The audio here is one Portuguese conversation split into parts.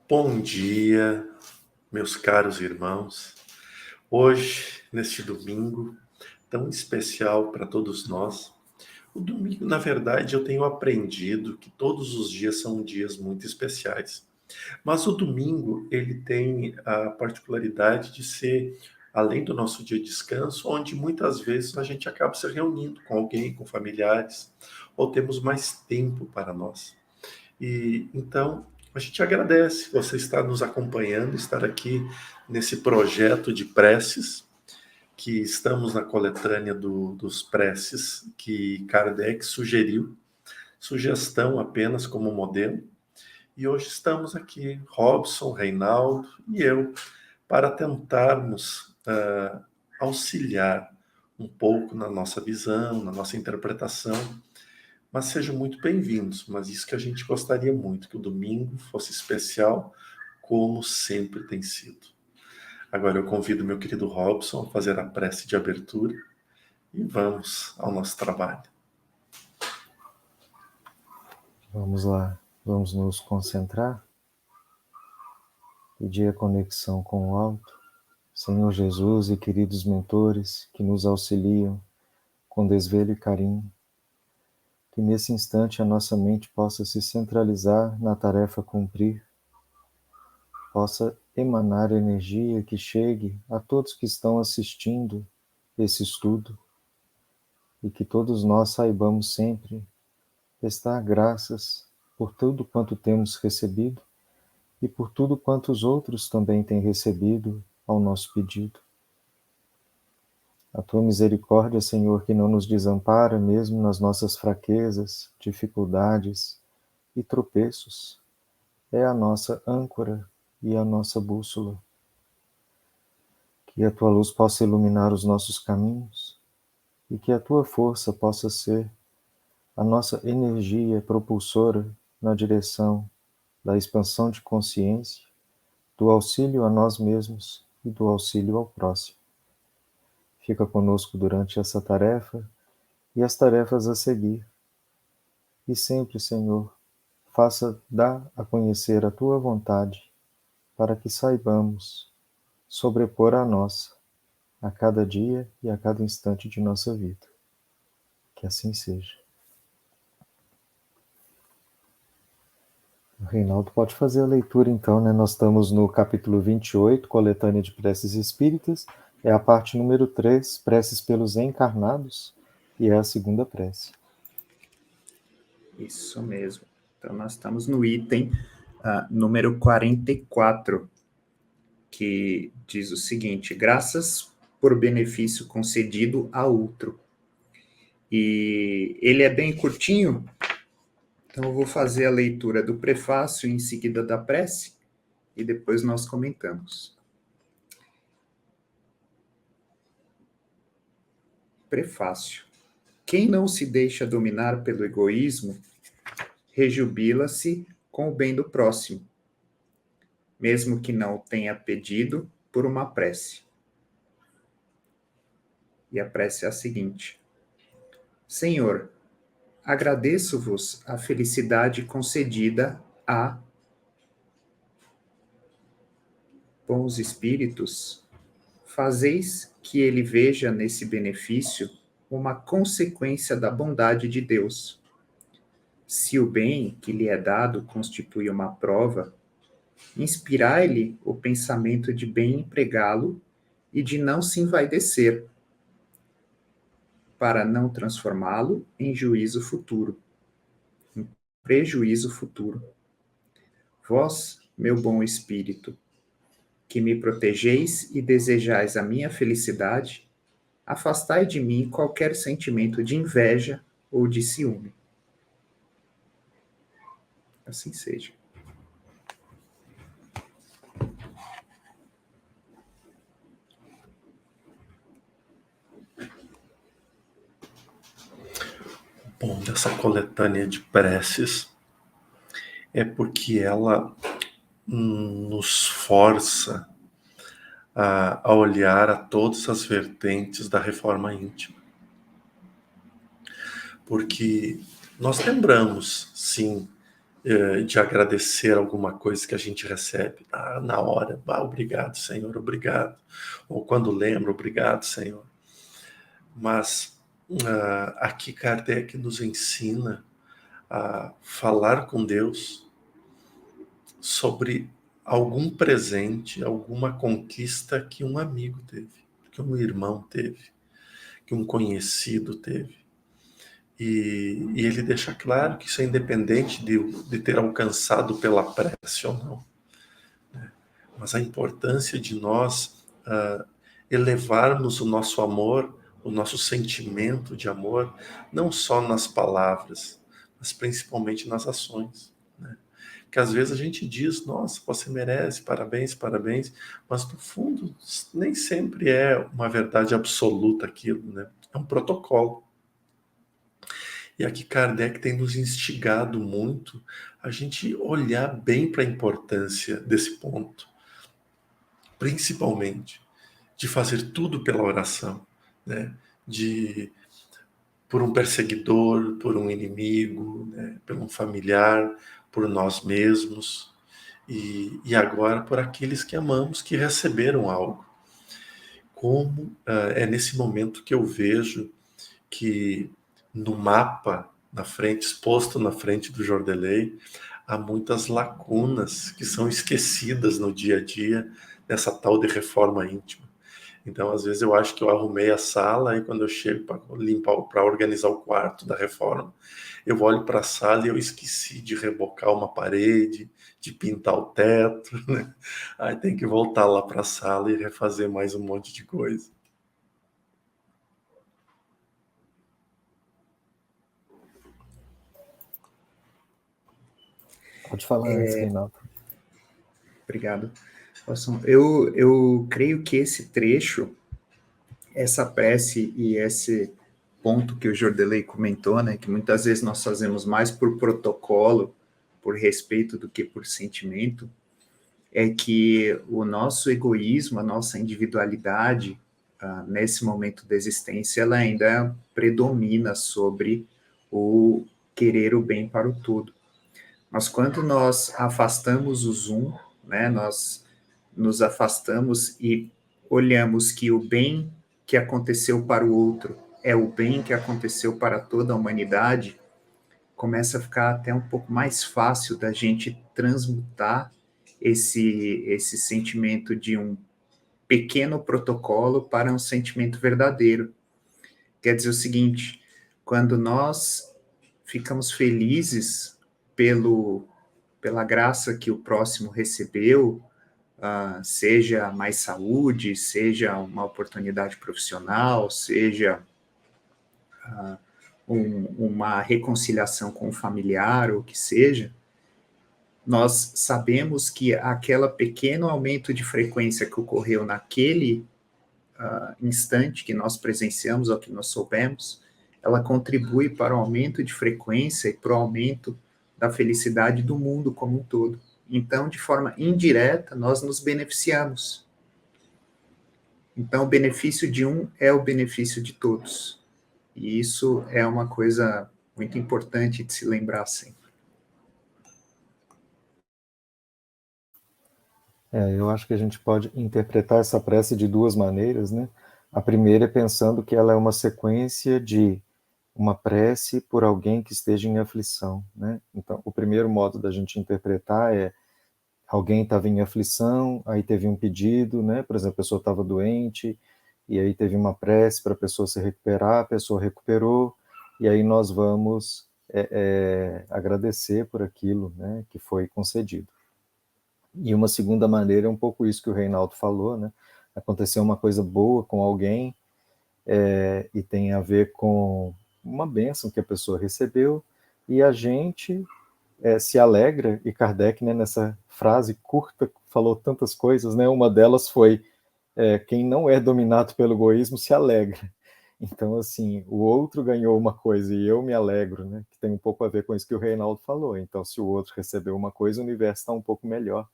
Bom dia, meus caros irmãos. Hoje, neste domingo tão especial para todos nós, o domingo, na verdade, eu tenho aprendido que todos os dias são dias muito especiais. Mas o domingo, ele tem a particularidade de ser, além do nosso dia de descanso, onde muitas vezes a gente acaba se reunindo com alguém, com familiares, ou temos mais tempo para nós. E então a gente agradece você estar nos acompanhando, estar aqui nesse projeto de preces, que estamos na coletânea dos preces que Kardec sugeriu, sugestão apenas como modelo. E hoje estamos aqui, Robson, Reinaldo e eu, para tentarmos auxiliar um pouco na nossa visão, na nossa interpretação, mas sejam muito bem-vindos. Mas isso que a gente gostaria muito, que o domingo fosse especial, como sempre tem sido. Agora eu convido meu querido Robson a fazer a prece de abertura e vamos ao nosso trabalho. Vamos lá, vamos nos concentrar, pedir a conexão com o alto. Senhor Jesus e queridos mentores que nos auxiliam com desvelo e carinho, que nesse instante a nossa mente possa se centralizar na tarefa a cumprir, possa emanar energia que chegue a todos que estão assistindo esse estudo e que todos nós saibamos sempre prestar graças por tudo quanto temos recebido e por tudo quanto os outros também têm recebido ao nosso pedido. A tua misericórdia, Senhor, que não nos desampara mesmo nas nossas fraquezas, dificuldades e tropeços, é a nossa âncora e a nossa bússola. Que a tua luz possa iluminar os nossos caminhos e que a tua força possa ser a nossa energia propulsora na direção da expansão de consciência, do auxílio a nós mesmos e do auxílio ao próximo. Fica conosco durante essa tarefa e as tarefas a seguir. E sempre, Senhor, faça dar a conhecer a tua vontade, para que saibamos sobrepor a nossa, a cada dia e a cada instante de nossa vida. Que assim seja. O Reinaldo pode fazer a leitura então, né? Nós estamos no capítulo 28, Coletânea de Preces Espíritas, é a parte número 3, Preces pelos Encarnados, e é a segunda prece. Isso mesmo. Então, nós estamos no item número 44, que diz o seguinte: graças por benefício concedido a outro. E ele é bem curtinho, então eu vou fazer a leitura do prefácio em seguida da prece, e depois nós comentamos. Prefácio. Quem não se deixa dominar pelo egoísmo, rejubila-se com o bem do próximo, mesmo que não tenha pedido por uma prece. E a prece é a seguinte: Senhor, agradeço-vos a felicidade concedida a bons espíritos, fazeis que ele veja nesse benefício uma consequência da bondade de Deus. Se o bem que lhe é dado constitui uma prova, inspirai-lhe o pensamento de bem empregá-lo e de não se envaidecer, para não transformá-lo em juízo futuro, em prejuízo futuro. Vós, meu bom espírito, que me protegeis e desejais a minha felicidade, afastai de mim qualquer sentimento de inveja ou de ciúme. Assim seja. Bom, dessa coletânea de preces é porque ela nos força a olhar a todas as vertentes da reforma íntima. Porque nós lembramos, sim, de agradecer alguma coisa que a gente recebe na hora. Obrigado, Senhor, obrigado. Ou quando lembro, obrigado, Senhor. Mas aqui Kardec nos ensina a falar com Deus sobre algum presente, alguma conquista que um amigo teve, que um irmão teve, que um conhecido teve. E ele deixa claro que isso é independente de ter alcançado pela prece ou não. Mas a importância de nós elevarmos o nosso amor, o nosso sentimento de amor, não só nas palavras, mas principalmente nas ações. Né? Que às vezes a gente diz, nossa, você merece, parabéns, parabéns, mas no fundo nem sempre é uma verdade absoluta aquilo, né? É um protocolo. E aqui Kardec tem nos instigado muito a gente olhar bem para a importância desse ponto, principalmente de fazer tudo pela oração, né? Por um perseguidor, por um inimigo, né? Por um familiar, por nós mesmos e agora por aqueles que amamos, que receberam algo. Como é nesse momento que eu vejo que no mapa na frente, exposto na frente do Jordelei, há muitas lacunas que são esquecidas no dia a dia nessa tal de reforma íntima. Então, às vezes eu acho que eu arrumei a sala e quando eu chego para limpar, para organizar o quarto da reforma, eu olho para a sala e eu esqueci de rebocar uma parede, de pintar o teto, né? Aí tem que voltar lá para a sala e refazer mais um monte de coisa. Pode falar antes, Reinaldo. Obrigado. Eu creio que esse trecho, essa prece e esse ponto que o Jordelei comentou, né, que muitas vezes nós fazemos mais por protocolo, por respeito do que por sentimento, é que o nosso egoísmo, a nossa individualidade, nesse momento da existência, ela ainda predomina sobre o querer o bem para o todo. Mas quando nós afastamos o zoom, né, nós nos afastamos e olhamos que o bem que aconteceu para o outro é o bem que aconteceu para toda a humanidade, começa a ficar até um pouco mais fácil da gente transmutar esse sentimento de um pequeno protocolo para um sentimento verdadeiro. Quer dizer o seguinte, quando nós ficamos felizes pela graça que o próximo recebeu, seja mais saúde, seja uma oportunidade profissional, seja uma reconciliação com o familiar, ou o que seja, nós sabemos que aquele pequeno aumento de frequência que ocorreu naquele instante que nós presenciamos ou que nós soubemos, ela contribui para o aumento de frequência e para o aumento da felicidade do mundo como um todo. Então, de forma indireta, nós nos beneficiamos. Então, o benefício de um é o benefício de todos. E isso é uma coisa muito importante de se lembrar sempre. Eu acho que a gente pode interpretar essa prece de duas maneiras, né? A primeira é pensando que ela é uma sequência de uma prece por alguém que esteja em aflição, né? Então, o primeiro modo da gente interpretar é alguém estava em aflição, aí teve um pedido, né? Por exemplo, a pessoa estava doente, e aí teve uma prece para a pessoa se recuperar, a pessoa recuperou, e aí nós vamos agradecer por aquilo, né, que foi concedido. E uma segunda maneira é um pouco isso que o Reinaldo falou, né? Aconteceu uma coisa boa com alguém, e tem a ver com uma bênção que a pessoa recebeu, e a gente se alegra, e Kardec, né, nessa frase curta, falou tantas coisas, né? Uma delas foi, quem não é dominado pelo egoísmo se alegra. Então, assim, o outro ganhou uma coisa e eu me alegro, né? Que tem um pouco a ver com isso que o Reinaldo falou. Então, se o outro recebeu uma coisa, o universo está um pouco melhor.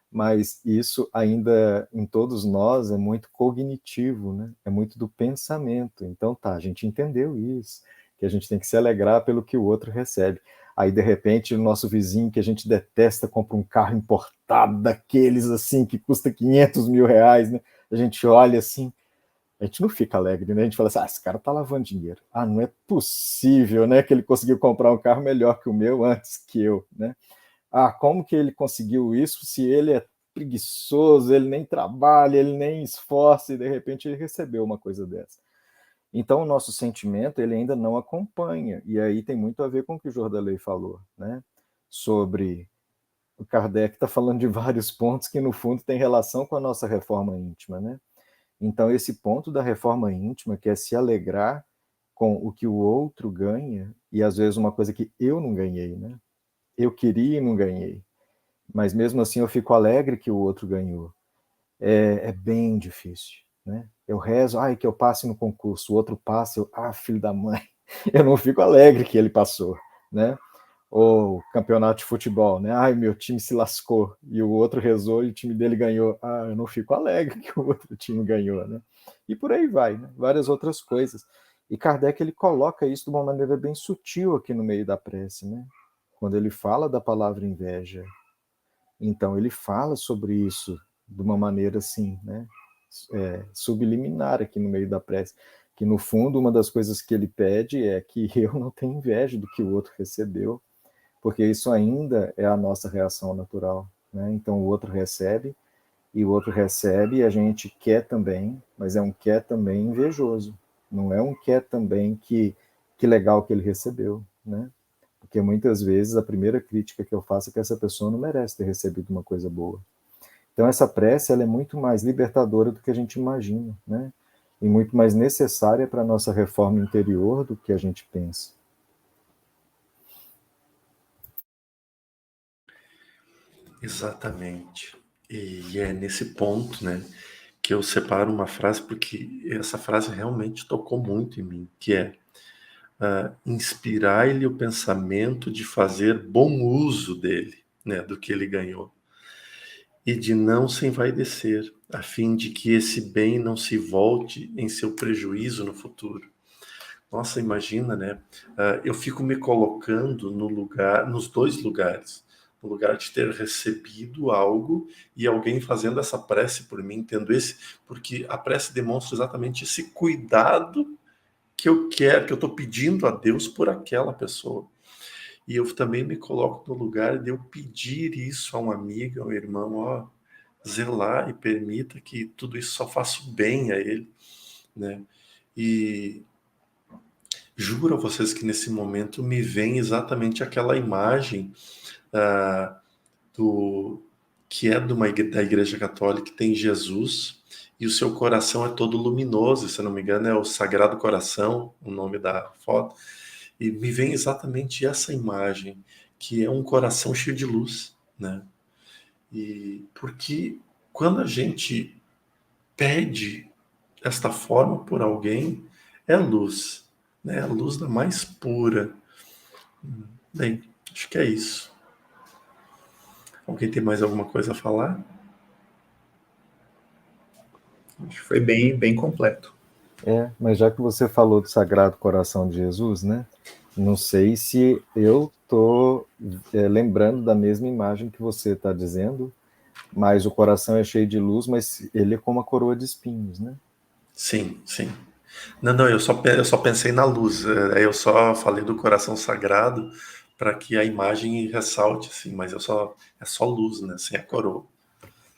Mas isso ainda em todos nós é muito cognitivo, né? É muito do pensamento. Então, a gente entendeu isso, que a gente tem que se alegrar pelo que o outro recebe. Aí, de repente, o nosso vizinho, que a gente detesta, compra um carro importado daqueles, assim, que custa 500 mil reais, né? A gente olha assim, a gente não fica alegre, né? A gente fala assim, esse cara tá lavando dinheiro. Não é possível, né, que ele conseguiu comprar um carro melhor que o meu antes que eu, né? Como que ele conseguiu isso se ele é preguiçoso, ele nem trabalha, ele nem esforça, e de repente ele recebeu uma coisa dessa. Então, o nosso sentimento, ele ainda não acompanha, e aí tem muito a ver com o que o Jordanley falou, né? Sobre o Kardec está falando de vários pontos que, no fundo, tem relação com a nossa reforma íntima, né? Então, esse ponto da reforma íntima, que é se alegrar com o que o outro ganha, e às vezes uma coisa que eu não ganhei, né? Eu queria e não ganhei, mas mesmo assim eu fico alegre que o outro ganhou. É bem difícil, né? Eu rezo, que eu passe no concurso, o outro passa, filho da mãe, eu não fico alegre que ele passou, né? Ou campeonato de futebol, né? Meu time se lascou e o outro rezou e o time dele ganhou. Eu não fico alegre que o outro time ganhou, né? E por aí vai, né? Várias outras coisas. E Kardec, ele coloca isso de uma maneira bem sutil aqui no meio da prece, né? Quando ele fala da palavra inveja. Então, ele fala sobre isso de uma maneira assim, né? Subliminar aqui no meio da prece. Que, no fundo, uma das coisas que ele pede é que eu não tenha inveja do que o outro recebeu, porque isso ainda é a nossa reação natural, né? Então, o outro recebe, e a gente quer também, mas é um quer também invejoso. Não é um quer também que legal que ele recebeu, né? Porque muitas vezes a primeira crítica que eu faço é que essa pessoa não merece ter recebido uma coisa boa. Então essa prece, ela é muito mais libertadora do que a gente imagina, né? E muito mais necessária para a nossa reforma interior do que a gente pensa. Exatamente. E é nesse ponto, né, que eu separo uma frase, porque essa frase realmente tocou muito em mim, que é inspirai-lhe o pensamento de fazer bom uso dele, né, do que ele ganhou, e de não se envaidecer, a fim de que esse bem não se volte em seu prejuízo no futuro. Nossa, imagina, né? Eu fico me colocando no lugar, nos dois lugares. No lugar de ter recebido algo e alguém fazendo essa prece por mim, tendo esse, porque a prece demonstra exatamente esse cuidado que eu quero, que eu estou pedindo a Deus por aquela pessoa. E eu também me coloco no lugar de eu pedir isso a um amigo, a um irmão, zelar e permita que tudo isso só faça bem a ele, né? E juro a vocês que nesse momento me vem exatamente aquela imagem ah, do que é da Igreja Católica, que tem Jesus e o seu coração é todo luminoso, se não me engano é o Sagrado Coração, o nome da foto, e me vem exatamente essa imagem, que é um coração cheio de luz, né? E porque quando a gente pede esta forma por alguém, é luz, né? A luz da mais pura. Bem, acho que é isso. Alguém tem mais alguma coisa a falar? Acho que foi bem, bem completo. Mas já que você falou do Sagrado Coração de Jesus, né? Não sei se eu estou lembrando da mesma imagem que você está dizendo, mas o coração é cheio de luz, mas ele é como uma coroa de espinhos, né? Sim, sim. Não, eu só pensei na luz. Eu só falei do coração sagrado para que a imagem ressalte, assim, mas é só luz, né? Sem a coroa.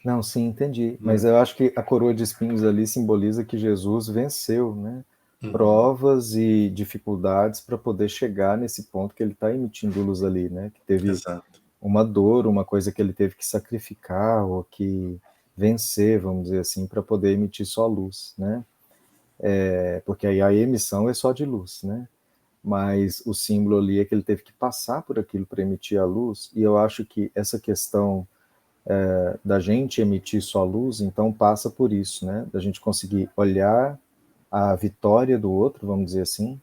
Não, sim, entendi. Mas Né? eu acho que a coroa de espinhos ali simboliza que Jesus venceu, né? Uhum. Provas e dificuldades para poder chegar nesse ponto que ele está emitindo luz ali, né? Que teve Exato. uma dor, uma coisa que ele teve que sacrificar ou que vencer, vamos dizer assim, para poder emitir só luz, né? Porque aí a emissão é só de luz, né? Mas o símbolo ali é que ele teve que passar por aquilo para emitir a luz, e eu acho que essa questão da gente emitir só luz, então passa por isso, né? Da gente conseguir olhar a vitória do outro, vamos dizer assim,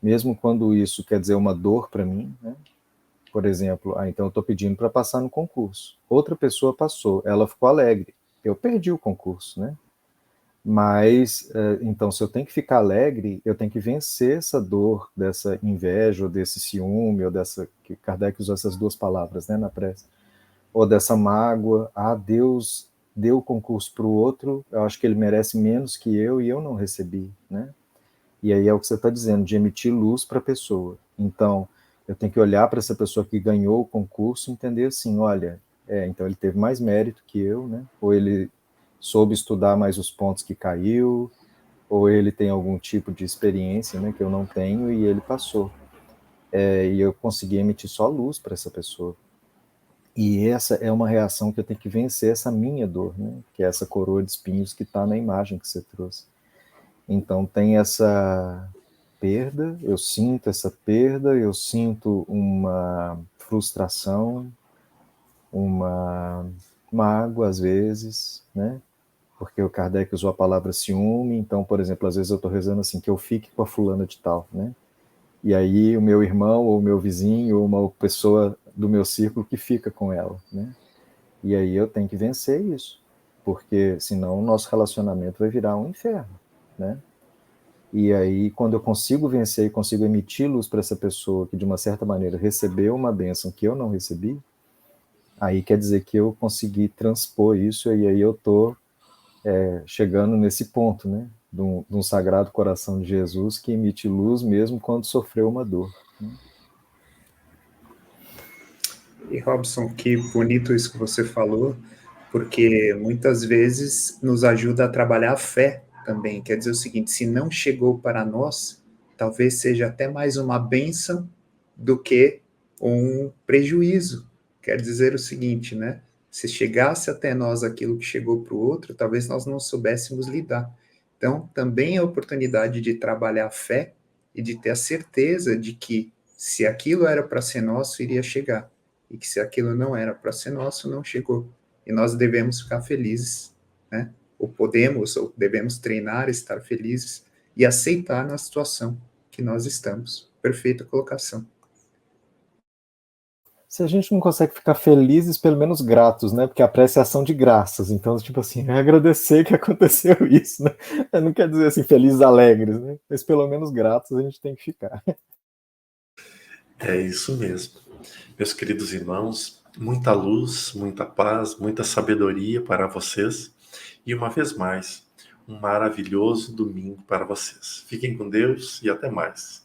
mesmo quando isso quer dizer uma dor para mim, né? Por exemplo, então eu estou pedindo para passar no concurso. Outra pessoa passou, ela ficou alegre. Eu perdi o concurso, né? Mas, então, se eu tenho que ficar alegre, eu tenho que vencer essa dor, dessa inveja, ou desse ciúme, ou dessa, que Kardec usou essas duas palavras, né, na prece, ou dessa mágoa. Deus deu o concurso para o outro, eu acho que ele merece menos que eu e eu não recebi, né? E aí é o que você está dizendo, de emitir luz para a pessoa. Então, eu tenho que olhar para essa pessoa que ganhou o concurso e entender assim, olha, então ele teve mais mérito que eu, né? Ou ele soube estudar mais os pontos que caiu, ou ele tem algum tipo de experiência, né, que eu não tenho e ele passou. E eu consegui emitir só luz para essa pessoa. E essa é uma reação que eu tenho que vencer, essa minha dor, né, que é essa coroa de espinhos que está na imagem que você trouxe. Então tem essa perda, eu sinto essa perda, eu sinto uma frustração, uma mágoa às vezes, né? Porque o Kardec usou a palavra ciúme, então, por exemplo, às vezes eu estou rezando assim, que eu fique com a fulana de tal, né? E aí o meu irmão, ou o meu vizinho, ou uma pessoa do meu círculo que fica com ela, né? E aí eu tenho que vencer isso, porque senão o nosso relacionamento vai virar um inferno, né? E aí, quando eu consigo vencer e consigo emitir luz para essa pessoa que, de uma certa maneira, recebeu uma bênção que eu não recebi, aí quer dizer que eu consegui transpor isso, e aí eu estou chegando nesse ponto, né? De um Sagrado Coração de Jesus que emite luz mesmo quando sofreu uma dor. Né? E Robson, que bonito isso que você falou, porque muitas vezes nos ajuda a trabalhar a fé também. Quer dizer o seguinte, se não chegou para nós, talvez seja até mais uma bênção do que um prejuízo. Quer dizer o seguinte, né? Se chegasse até nós aquilo que chegou para o outro, talvez nós não soubéssemos lidar. Então, também é a oportunidade de trabalhar a fé e de ter a certeza de que se aquilo era para ser nosso, iria chegar. E que se aquilo não era para ser nosso, não chegou. E nós devemos ficar felizes, né? Ou devemos treinar, estar felizes e aceitar na situação que nós estamos. Perfeita colocação. Se a gente não consegue ficar felizes, pelo menos gratos, né? Porque a prece é ação de graças. Então, tipo assim, é agradecer que aconteceu isso, né? Não quer dizer assim, felizes, alegres, né? Mas pelo menos gratos a gente tem que ficar. É isso mesmo. Meus queridos irmãos, muita luz, muita paz, muita sabedoria para vocês. E uma vez mais, um maravilhoso domingo para vocês. Fiquem com Deus e até mais.